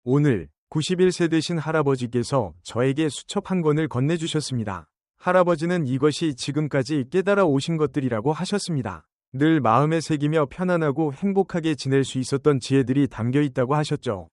오늘 91세 되신 할아버지께서 저에게 수첩 한 권을 건네주셨습니다. 할아버지는 이것이 지금까지 깨달아 오신 것들이라고 하셨습니다. 늘 마음에 새기며 편안하고 행복하게 지낼 수 있었던 지혜들이 담겨 있다고 하셨죠.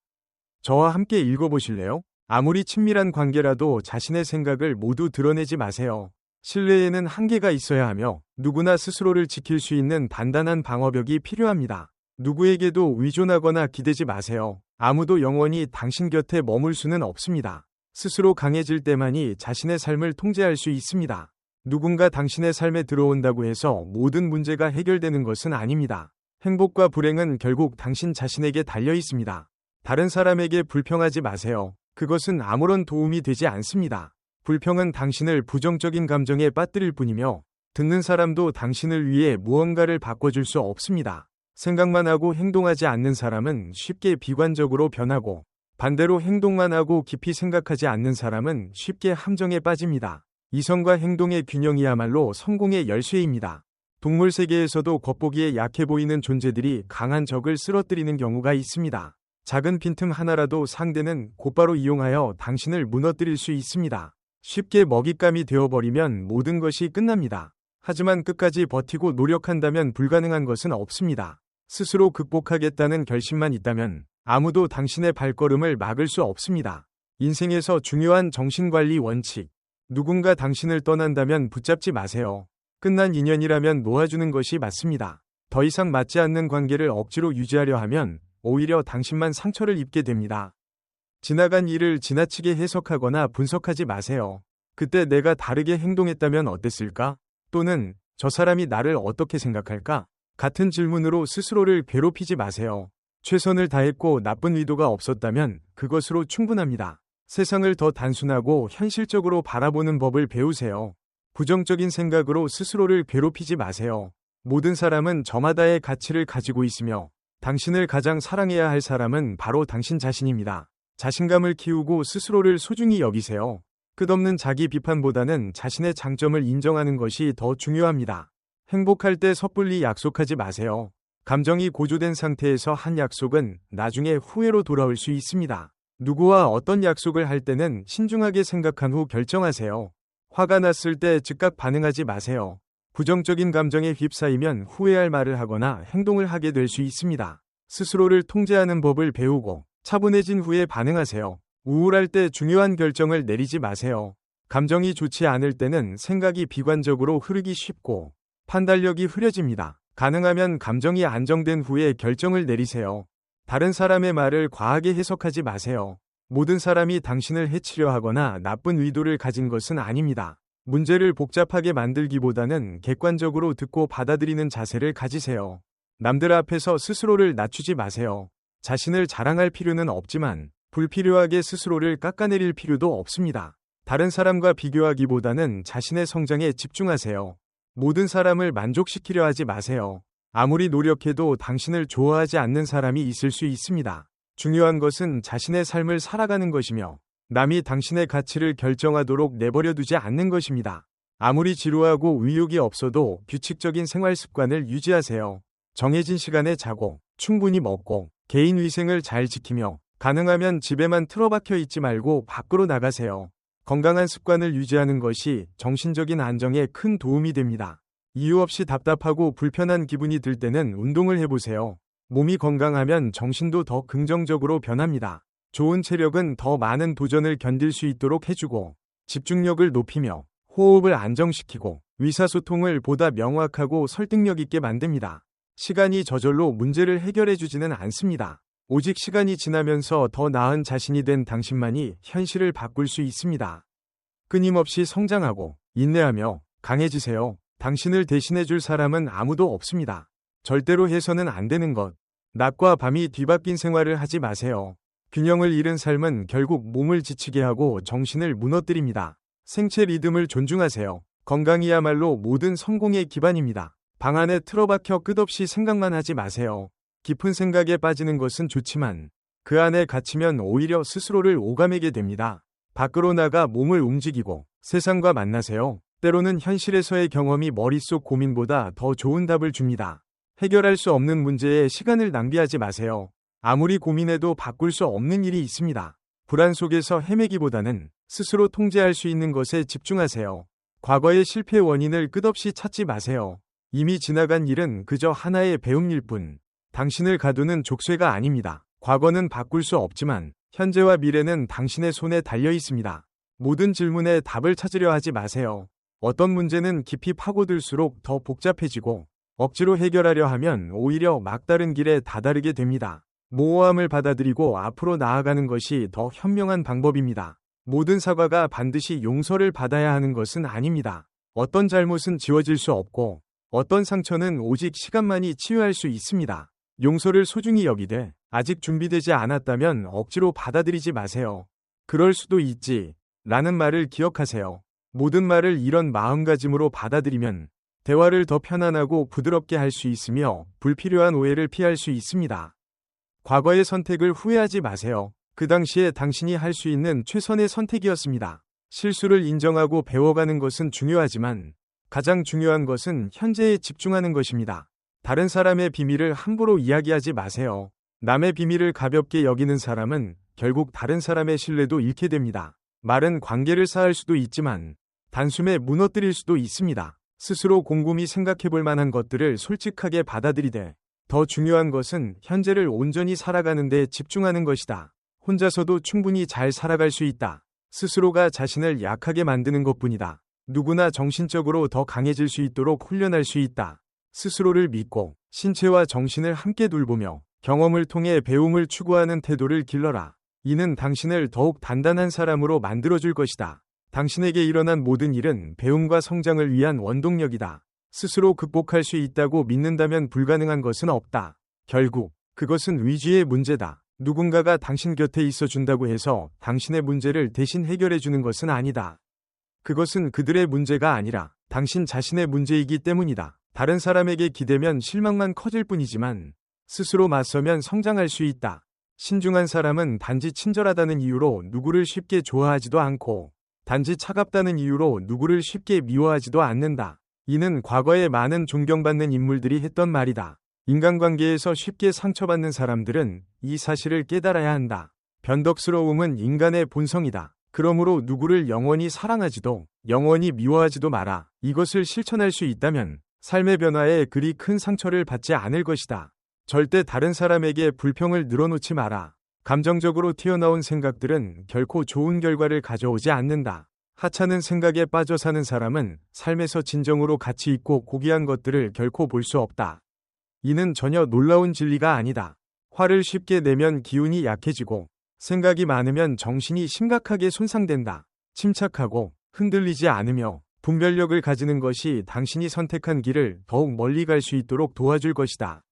저와 함께 읽어보실래요? 아무리 친밀한 관계라도 자신의 생각을 모두 드러내지 마세요. 신뢰에는 한계가 있어야 하며 누구나 스스로를 지킬 수 있는 단단한 방어벽이 필요합니다. 누구에게도 의존하거나 기대지 마세요. 아무도 영원히 당신 곁에 머물 수는 없습니다. 스스로 강해질 때만이 자신의 삶을 통제할 수 있습니다. 누군가 당신의 삶에 들어온다고 해서 모든 문제가 해결되는 것은 아닙니다. 행복과 불행은 결국 당신 자신에게 달려 있습니다. 다른 사람에게 불평하지 마세요. 그것은 아무런 도움이 되지 않습니다. 불평은 당신을 부정적인 감정에 빠뜨릴 뿐이며 듣는 사람도 당신을 위해 무언가를 바꿔줄 수 없습니다. 생각만 하고 행동하지 않는 사람은 쉽게 비관적으로 변하고 반대로 행동만 하고 깊이 생각하지 않는 사람은 쉽게 함정에 빠집니다. 이성과 행동의 균형이야말로 성공의 열쇠입니다. 동물 세계에서도 겉보기에 약해 보이는 존재들이 강한 적을 쓰러뜨리는 경우가 있습니다. 작은 빈틈 하나라도 상대는 곧바로 이용하여 당신을 무너뜨릴 수 있습니다. 쉽게 먹잇감이 되어버리면 모든 것이 끝납니다. 하지만 끝까지 버티고 노력한다면 불가능한 것은 없습니다. 스스로 극복하겠다는 결심만 있다면 아무도 당신의 발걸음을 막을 수 없습니다. 인생에서 중요한 정신관리 원칙. 누군가 당신을 떠난다면 붙잡지 마세요. 끝난 인연이라면 놓아주는 것이 맞습니다. 더 이상 맞지 않는 관계를 억지로 유지하려 하면 오히려 당신만 상처를 입게 됩니다. 지나간 일을 지나치게 해석하거나 분석하지 마세요. 그때 내가 다르게 행동했다면 어땠을까? 또는 저 사람이 나를 어떻게 생각할까? 같은 질문으로 스스로를 괴롭히지 마세요. 최선을 다했고 나쁜 의도가 없었다면 그것으로 충분합니다. 세상을 더 단순하고 현실적으로 바라보는 법을 배우세요. 부정적인 생각으로 스스로를 괴롭히지 마세요. 모든 사람은 저마다의 가치를 가지고 있으며 당신을 가장 사랑해야 할 사람은 바로 당신 자신입니다. 자신감을 키우고 스스로를 소중히 여기세요. 끝없는 자기 비판보다는 자신의 장점을 인정하는 것이 더 중요합니다. 행복할 때 섣불리 약속하지 마세요. 감정이 고조된 상태에서 한 약속은 나중에 후회로 돌아올 수 있습니다. 누구와 어떤 약속을 할 때는 신중하게 생각한 후 결정하세요. 화가 났을 때 즉각 반응하지 마세요. 부정적인 감정에 휩싸이면 후회할 말을 하거나 행동을 하게 될 수 있습니다. 스스로를 통제하는 법을 배우고 차분해진 후에 반응하세요. 우울할 때 중요한 결정을 내리지 마세요. 감정이 좋지 않을 때는 생각이 비관적으로 흐르기 쉽고 판단력이 흐려집니다. 가능하면 감정이 안정된 후에 결정을 내리세요. 다른 사람의 말을 과하게 해석하지 마세요. 모든 사람이 당신을 해치려 하거나 나쁜 의도를 가진 것은 아닙니다. 문제를 복잡하게 만들기보다는 객관적으로 듣고 받아들이는 자세를 가지세요. 남들 앞에서 스스로를 낮추지 마세요. 자신을 자랑할 필요는 없지만 불필요하게 스스로를 깎아내릴 필요도 없습니다. 다른 사람과 비교하기보다는 자신의 성장에 집중하세요. 모든 사람을 만족시키려 하지 마세요. 아무리 노력해도 당신을 좋아하지 않는 사람이 있을 수 있습니다. 중요한 것은 자신의 삶을 살아가는 것이며 남이 당신의 가치를 결정하도록 내버려 두지 않는 것입니다. 아무리 지루하고 의욕이 없어도 규칙적인 생활 습관을 유지하세요. 정해진 시간에 자고 충분히 먹고 개인 위생을 잘 지키며 가능하면 집에만 틀어박혀 있지 말고 밖으로 나가세요. 건강한 습관을 유지하는 것이 정신적인 안정에 큰 도움이 됩니다. 이유 없이 답답하고 불편한 기분이 들 때는 운동을 해보세요. 몸이 건강하면 정신도 더 긍정적으로 변합니다. 좋은 체력은 더 많은 도전을 견딜 수 있도록 해주고 집중력을 높이며 호흡을 안정시키고 의사소통을 보다 명확하고 설득력 있게 만듭니다. 시간이 저절로 문제를 해결해 주지는 않습니다. 오직 시간이 지나면서 더 나은 자신이 된 당신만이 현실을 바꿀 수 있습니다. 끊임없이 성장하고 인내하며 강해지세요. 당신을 대신해 줄 사람은 아무도 없습니다. 절대로 해서는 안 되는 것. 낮과 밤이 뒤바뀐 생활을 하지 마세요. 균형을 잃은 삶은 결국 몸을 지치게 하고 정신을 무너뜨립니다. 생체 리듬을 존중하세요. 건강이야말로 모든 성공의 기반입니다. 방 안에 틀어박혀 끝없이 생각만 하지 마세요. 깊은 생각에 빠지는 것은 좋지만 그 안에 갇히면 오히려 스스로를 오가매게 됩니다. 밖으로 나가 몸을 움직이고 세상과 만나세요. 때로는 현실에서의 경험이 머릿속 고민보다 더 좋은 답을 줍니다. 해결할 수 없는 문제에 시간을 낭비하지 마세요. 아무리 고민해도 바꿀 수 없는 일이 있습니다. 불안 속에서 헤매기보다는 스스로 통제할 수 있는 것에 집중하세요. 과거의 실패 원인을 끝없이 찾지 마세요. 이미 지나간 일은 그저 하나의 배움일 뿐, 당신을 가두는 족쇄가 아닙니다. 과거는 바꿀 수 없지만 현재와 미래는 당신의 손에 달려 있습니다. 모든 질문에 답을 찾으려 하지 마세요. 어떤 문제는 깊이 파고들수록 더 복잡해지고 억지로 해결하려 하면 오히려 막다른 길에 다다르게 됩니다. 모호함을 받아들이고 앞으로 나아가는 것이 더 현명한 방법입니다. 모든 사과가 반드시 용서를 받아야 하는 것은 아닙니다. 어떤 잘못은 지워질 수 없고 어떤 상처는 오직 시간만이 치유할 수 있습니다. 용서를 소중히 여기되 아직 준비되지 않았다면 억지로 받아들이지 마세요. 그럴 수도 있지 라는 말을 기억하세요. 모든 말을 이런 마음가짐으로 받아들이면 대화를 더 편안하고 부드럽게 할 수 있으며 불필요한 오해를 피할 수 있습니다. 과거의 선택을 후회하지 마세요. 그 당시에 당신이 할 수 있는 최선의 선택이었습니다. 실수를 인정하고 배워가는 것은 중요하지만 가장 중요한 것은 현재에 집중하는 것입니다. 다른 사람의 비밀을 함부로 이야기하지 마세요. 남의 비밀을 가볍게 여기는 사람은 결국 다른 사람의 신뢰도 잃게 됩니다. 말은 관계를 쌓을 수도 있지만 단숨에 무너뜨릴 수도 있습니다. 스스로 곰곰이 생각해 볼 만한 것들을 솔직하게 받아들이되 더 중요한 것은 현재를 온전히 살아가는 데 집중하는 것이다. 혼자서도 충분히 잘 살아갈 수 있다. 스스로가 자신을 약하게 만드는 것뿐이다. 누구나 정신적으로 더 강해질 수 있도록 훈련할 수 있다. 스스로를 믿고 신체와 정신을 함께 돌보며 경험을 통해 배움을 추구하는 태도를 길러라. 이는 당신을 더욱 단단한 사람으로 만들어줄 것이다. 당신에게 일어난 모든 일은 배움과 성장을 위한 원동력이다. 스스로 극복할 수 있다고 믿는다면 불가능한 것은 없다. 결국 그것은 의지의 문제다. 누군가가 당신 곁에 있어준다고 해서 당신의 문제를 대신 해결해주는 것은 아니다. 그것은 그들의 문제가 아니라 당신 자신의 문제이기 때문이다. 다른 사람에게 기대면 실망만 커질 뿐이지만 스스로 맞서면 성장할 수 있다. 신중한 사람은 단지 친절하다는 이유로 누구를 쉽게 좋아하지도 않고 단지 차갑다는 이유로 누구를 쉽게 미워하지도 않는다. 이는 과거에 많은 존경받는 인물들이 했던 말이다. 인간관계에서 쉽게 상처받는 사람들은 이 사실을 깨달아야 한다. 변덕스러움은 인간의 본성이다. 그러므로 누구를 영원히 사랑하지도 영원히 미워하지도 마라. 이것을 실천할 수 있다면 삶의 변화에 그리 큰 상처를 받지 않을 것이다. 절대 다른 사람에게 불평을 늘어놓지 마라. 감정적으로 튀어나온 생각들은 결코 좋은 결과를 가져오지 않는다. 하찮은 생각에 빠져 사는 사람은 삶에서 진정으로 가치 있고 고귀한 것들을 결코 볼 수 없다. 이는 전혀 놀라운 진리가 아니다. 화를 쉽게 내면 기운이 약해지고 생각이 많으면 정신이 심각하게 손상된다. 침착하고 흔들리지 않으며 분별력을 가지는 것이 당신이 선택한 길을 더욱 멀리 갈 수 있도록 도와줄 것이다.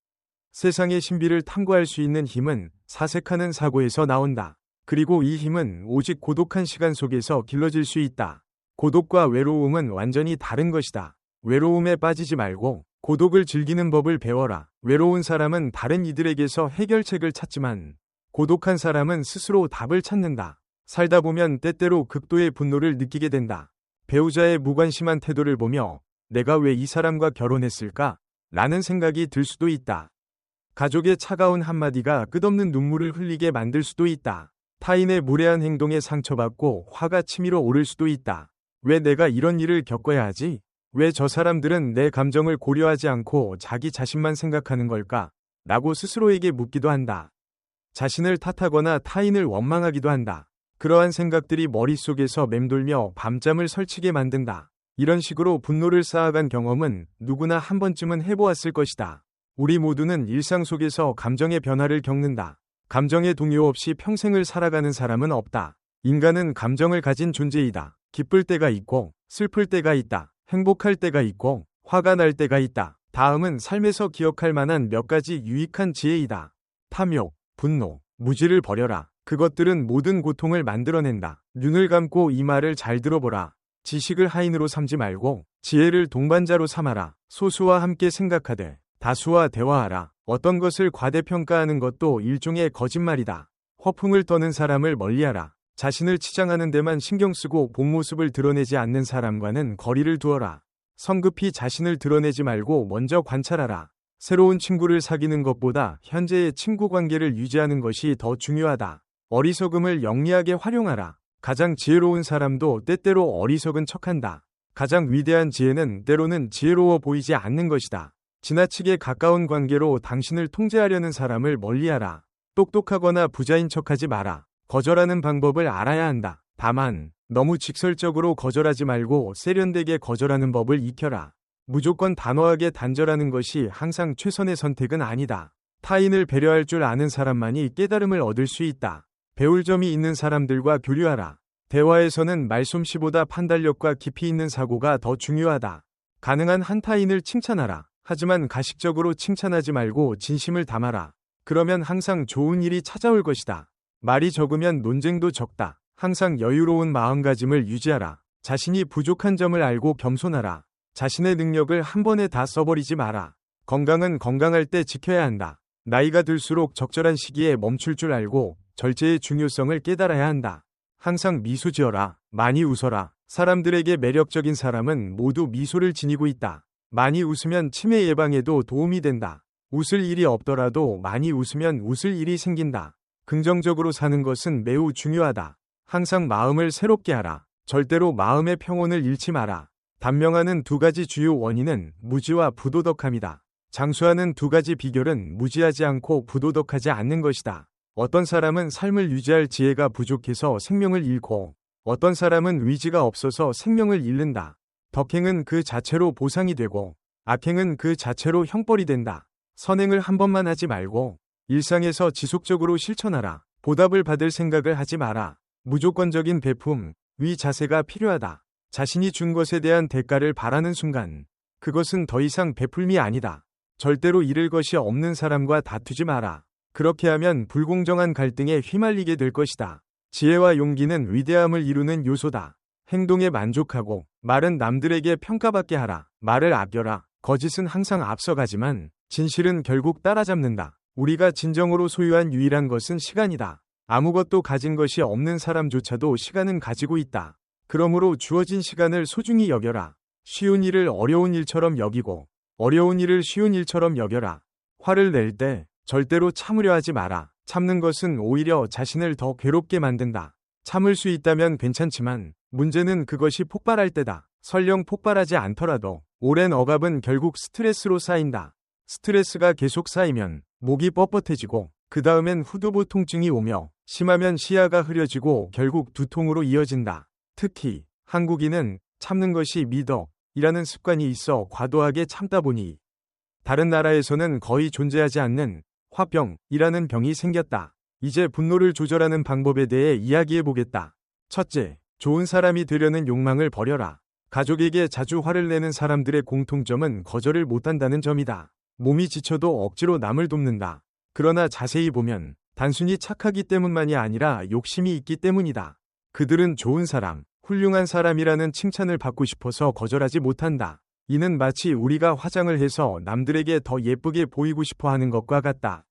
세상의 신비를 탐구할 수 있는 힘은 사색하는 사고에서 나온다. 그리고 이 힘은 오직 고독한 시간 속에서 길러질 수 있다. 고독과 외로움은 완전히 다른 것이다. 외로움에 빠지지 말고 고독을 즐기는 법을 배워라. 외로운 사람은 다른 이들에게서 해결책을 찾지만 고독한 사람은 스스로 답을 찾는다. 살다 보면 때때로 극도의 분노를 느끼게 된다. 배우자의 무관심한 태도를 보며 내가 왜 이 사람과 결혼했을까? 라는 생각이 들 수도 있다. 가족의 차가운 한마디가 끝없는 눈물을 흘리게 만들 수도 있다. 타인의 무례한 행동에 상처받고 화가 치밀어 오를 수도 있다. 왜 내가 이런 일을 겪어야 하지? 왜 저 사람들은 내 감정을 고려하지 않고 자기 자신만 생각하는 걸까? 라고 스스로에게 묻기도 한다. 자신을 탓하거나 타인을 원망하기도 한다. 그러한 생각들이 머릿속에서 맴돌며 밤잠을 설치게 만든다. 이런 식으로 분노를 쌓아간 경험은 누구나 한 번쯤은 해보았을 것이다. 우리 모두는 일상 속에서 감정의 변화를 겪는다. 감정의 동요 없이 평생을 살아가는 사람은 없다. 인간은 감정을 가진 존재이다. 기쁠 때가 있고 슬플 때가 있다. 행복할 때가 있고 화가 날 때가 있다. 다음은 삶에서 기억할 만한 몇 가지 유익한 지혜이다. 탐욕, 분노, 무지를 버려라. 그것들은 모든 고통을 만들어낸다. 눈을 감고 이 말을 잘 들어보라. 지식을 하인으로 삼지 말고 지혜를 동반자로 삼아라. 소수와 함께 생각하되 다수와 대화하라. 어떤 것을 과대평가하는 것도 일종의 거짓말이다. 허풍을 떠는 사람을 멀리하라. 자신을 치장하는 데만 신경 쓰고 본 모습을 드러내지 않는 사람과는 거리를 두어라. 성급히 자신을 드러내지 말고 먼저 관찰하라. 새로운 친구를 사귀는 것보다 현재의 친구 관계를 유지하는 것이 더 중요하다. 어리석음을 영리하게 활용하라. 가장 지혜로운 사람도 때때로 어리석은 척한다. 가장 위대한 지혜는 때로는 지혜로워 보이지 않는 것이다. 지나치게 가까운 관계로 당신을 통제하려는 사람을 멀리하라. 똑똑하거나 부자인 척하지 마라. 거절하는 방법을 알아야 한다. 다만 너무 직설적으로 거절하지 말고 세련되게 거절하는 법을 익혀라. 무조건 단호하게 단절하는 것이 항상 최선의 선택은 아니다. 타인을 배려할 줄 아는 사람만이 깨달음을 얻을 수 있다. 배울 점이 있는 사람들과 교류하라. 대화에서는 말솜씨보다 판단력과 깊이 있는 사고가 더 중요하다. 가능한 한 타인을 칭찬하라. 하지만 가식적으로 칭찬하지 말고 진심을 담아라. 그러면 항상 좋은 일이 찾아올 것이다. 말이 적으면 논쟁도 적다. 항상 여유로운 마음가짐을 유지하라. 자신이 부족한 점을 알고 겸손하라. 자신의 능력을 한 번에 다 써버리지 마라. 건강은 건강할 때 지켜야 한다. 나이가 들수록 적절한 시기에 멈출 줄 알고 절제의 중요성을 깨달아야 한다. 항상 미소 지어라. 많이 웃어라. 사람들에게 매력적인 사람은 모두 미소를 지니고 있다. 많이 웃으면 치매 예방에도 도움이 된다. 웃을 일이 없더라도 많이 웃으면 웃을 일이 생긴다. 긍정적으로 사는 것은 매우 중요하다. 항상 마음을 새롭게 하라. 절대로 마음의 평온을 잃지 마라. 단명하는 두 가지 주요 원인은 무지와 부도덕함이다. 장수하는 두 가지 비결은 무지하지 않고 부도덕하지 않는 것이다. 어떤 사람은 삶을 유지할 지혜가 부족해서 생명을 잃고 어떤 사람은 의지가 없어서 생명을 잃는다. 덕행은 그 자체로 보상이 되고 악행은 그 자체로 형벌이 된다. 선행을 한 번만 하지 말고 일상에서 지속적으로 실천하라. 보답을 받을 생각을 하지 마라. 무조건적인 베품, 위 자세가 필요하다. 자신이 준 것에 대한 대가를 바라는 순간 그것은 더 이상 베풀미 아니다. 절대로 잃을 것이 없는 사람과 다투지 마라. 그렇게 하면 불공정한 갈등에 휘말리게 될 것이다. 지혜와 용기는 위대함을 이루는 요소다. 행동에 만족하고 말은 남들에게 평가받게 하라. 말을 아껴라. 거짓은 항상 앞서가지만 진실은 결국 따라잡는다. 우리가 진정으로 소유한 유일한 것은 시간이다. 아무것도 가진 것이 없는 사람조차도 시간은 가지고 있다. 그러므로 주어진 시간을 소중히 여겨라. 쉬운 일을 어려운 일처럼 여기고 어려운 일을 쉬운 일처럼 여겨라. 화를 낼 때 절대로 참으려 하지 마라. 참는 것은 오히려 자신을 더 괴롭게 만든다. 참을 수 있다면 괜찮지만 문제는 그것이 폭발할 때다. 설령 폭발하지 않더라도 오랜 억압은 결국 스트레스로 쌓인다. 스트레스가 계속 쌓이면 목이 뻣뻣해지고 그 다음엔 후두부 통증이 오며 심하면 시야가 흐려지고 결국 두통으로 이어진다. 특히 한국인은 참는 것이 미덕이라는 습관이 있어 과도하게 참다 보니 다른 나라에서는 거의 존재하지 않는 화병이라는 병이 생겼다. 이제 분노를 조절하는 방법에 대해 이야기해 보겠다. 첫째, 좋은 사람이 되려는 욕망을 버려라. 가족에게 자주 화를 내는 사람들의 공통점은 거절을 못한다는 점이다. 몸이 지쳐도 억지로 남을 돕는다. 그러나 자세히 보면 단순히 착하기 때문만이 아니라 욕심이 있기 때문이다. 그들은 좋은 사람, 훌륭한 사람이라는 칭찬을 받고 싶어서 거절하지 못한다. 이는 마치 우리가 화장을 해서 남들에게 더 예쁘게 보이고 싶어 하는 것과 같다.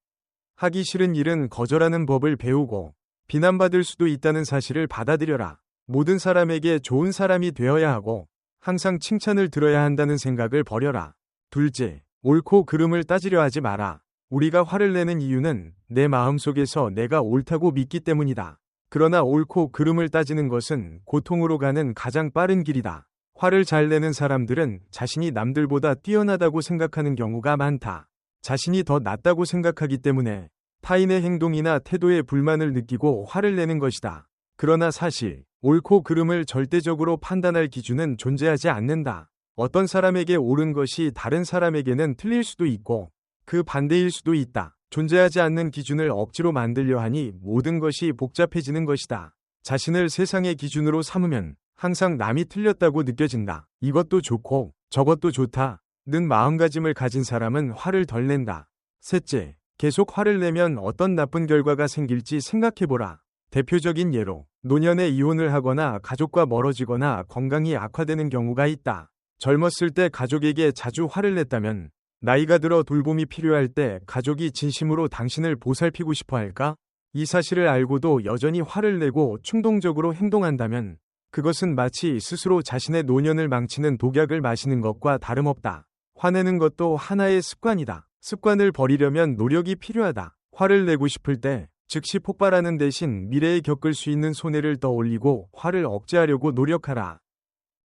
하기 싫은 일은 거절하는 법을 배우고 비난받을 수도 있다는 사실을 받아들여라. 모든 사람에게 좋은 사람이 되어야 하고 항상 칭찬을 들어야 한다는 생각을 버려라. 둘째, 옳고 그름을 따지려 하지 마라. 우리가 화를 내는 이유는 내 마음속에서 내가 옳다고 믿기 때문이다. 그러나 옳고 그름을 따지는 것은 고통으로 가는 가장 빠른 길이다. 화를 잘 내는 사람들은 자신이 남들보다 뛰어나다고 생각하는 경우가 많다. 자신이 더 낫다고 생각하기 때문에 타인의 행동이나 태도에 불만을 느끼고 화를 내는 것이다. 그러나 사실 옳고 그름을 절대적으로 판단할 기준은 존재하지 않는다. 어떤 사람에게 옳은 것이 다른 사람에게는 틀릴 수도 있고 그 반대일 수도 있다. 존재하지 않는 기준을 억지로 만들려 하니 모든 것이 복잡해지는 것이다. 자신을 세상의 기준으로 삼으면 항상 남이 틀렸다고 느껴진다. 이것도 좋고 저것도 좋다. 는 마음가짐을 가진 사람은 화를 덜 낸다. 셋째, 계속 화를 내면 어떤 나쁜 결과가 생길지 생각해보라. 대표적인 예로 노년에 이혼을 하거나 가족과 멀어지거나 건강이 악화되는 경우가 있다. 젊었을 때 가족에게 자주 화를 냈다면 나이가 들어 돌봄이 필요할 때 가족이 진심으로 당신을 보살피고 싶어 할까? 이 사실을 알고도 여전히 화를 내고 충동적으로 행동한다면 그것은 마치 스스로 자신의 노년을 망치는 독약을 마시는 것과 다름없다. 화내는 것도 하나의 습관이다. 습관을 버리려면 노력이 필요하다. 화를 내고 싶을 때 즉시 폭발하는 대신 미래에 겪을 수 있는 손해를 떠올리고 화를 억제하려고 노력하라.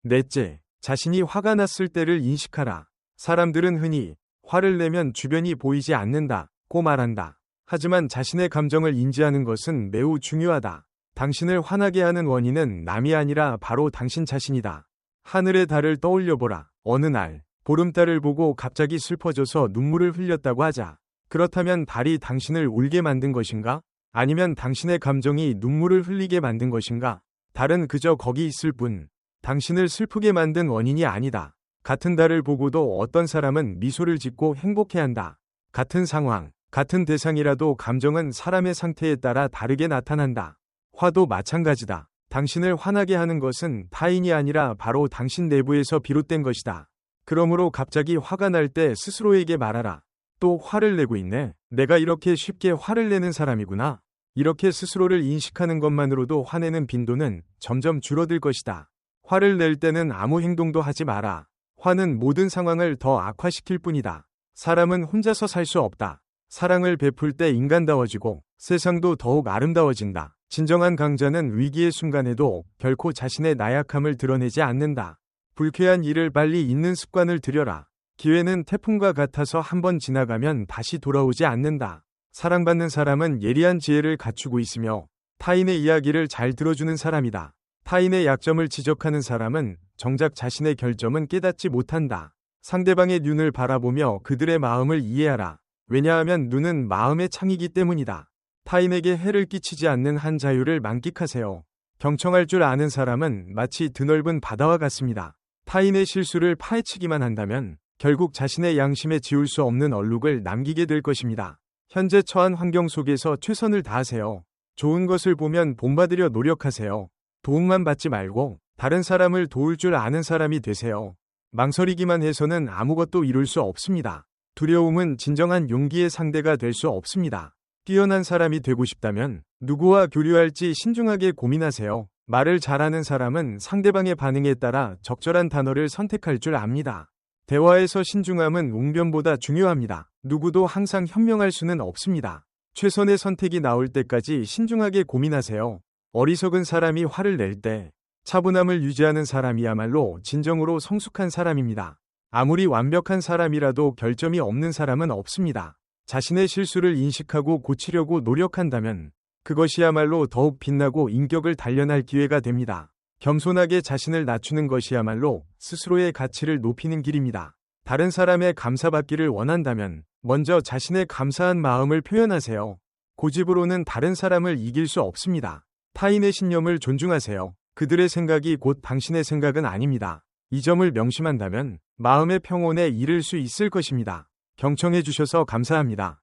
넷째, 자신이 화가 났을 때를 인식하라. 사람들은 흔히 화를 내면 주변이 보이지 않는다고 말한다. 하지만 자신의 감정을 인지하는 것은 매우 중요하다. 당신을 화나게 하는 원인은 남이 아니라 바로 당신 자신이다. 하늘의 달을 떠올려보라. 어느 날 보름달을 보고 갑자기 슬퍼져서 눈물을 흘렸다고 하자. 그렇다면 달이 당신을 울게 만든 것인가? 아니면 당신의 감정이 눈물을 흘리게 만든 것인가? 달은 그저 거기 있을 뿐 당신을 슬프게 만든 원인이 아니다. 같은 달을 보고도 어떤 사람은 미소를 짓고 행복해한다. 같은 상황, 같은 대상이라도 감정은 사람의 상태에 따라 다르게 나타난다. 화도 마찬가지다. 당신을 화나게 하는 것은 타인이 아니라 바로 당신 내부에서 비롯된 것이다. 그러므로 갑자기 화가 날 때 스스로에게 말하라. 또 화를 내고 있네. 내가 이렇게 쉽게 화를 내는 사람이구나. 이렇게 스스로를 인식하는 것만으로도 화내는 빈도는 점점 줄어들 것이다. 화를 낼 때는 아무 행동도 하지 마라. 화는 모든 상황을 더 악화시킬 뿐이다. 사람은 혼자서 살 수 없다. 사랑을 베풀 때 인간다워지고 세상도 더욱 아름다워진다. 진정한 강자는 위기의 순간에도 결코 자신의 나약함을 드러내지 않는다. 불쾌한 일을 빨리 잊는 습관을 들여라. 기회는 태풍과 같아서 한번 지나가면 다시 돌아오지 않는다. 사랑받는 사람은 예리한 지혜를 갖추고 있으며 타인의 이야기를 잘 들어주는 사람이다. 타인의 약점을 지적하는 사람은 정작 자신의 결점은 깨닫지 못한다. 상대방의 눈을 바라보며 그들의 마음을 이해하라. 왜냐하면 눈은 마음의 창이기 때문이다. 타인에게 해를 끼치지 않는 한 자유를 만끽하세요. 경청할 줄 아는 사람은 마치 드넓은 바다와 같습니다. 타인의 실수를 파헤치기만 한다면 결국 자신의 양심에 지울 수 없는 얼룩을 남기게 될 것입니다. 현재 처한 환경 속에서 최선을 다하세요. 좋은 것을 보면 본받으려 노력하세요. 도움만 받지 말고 다른 사람을 도울 줄 아는 사람이 되세요. 망설이기만 해서는 아무것도 이룰 수 없습니다. 두려움은 진정한 용기의 상대가 될 수 없습니다. 뛰어난 사람이 되고 싶다면 누구와 교류할지 신중하게 고민하세요. 말을 잘하는 사람은 상대방의 반응에 따라 적절한 단어를 선택할 줄 압니다. 대화에서 신중함은 웅변보다 중요합니다. 누구도 항상 현명할 수는 없습니다. 최선의 선택이 나올 때까지 신중하게 고민하세요. 어리석은 사람이 화를 낼 때 차분함을 유지하는 사람이야말로 진정으로 성숙한 사람입니다. 아무리 완벽한 사람이라도 결점이 없는 사람은 없습니다. 자신의 실수를 인식하고 고치려고 노력한다면 그것이야말로 더욱 빛나고 인격을 단련할 기회가 됩니다. 겸손하게 자신을 낮추는 것이야말로 스스로의 가치를 높이는 길입니다. 다른 사람의 감사받기를 원한다면 먼저 자신의 감사한 마음을 표현하세요. 고집으로는 다른 사람을 이길 수 없습니다. 타인의 신념을 존중하세요. 그들의 생각이 곧 당신의 생각은 아닙니다. 이 점을 명심한다면 마음의 평온에 이를 수 있을 것입니다. 경청해 주셔서 감사합니다.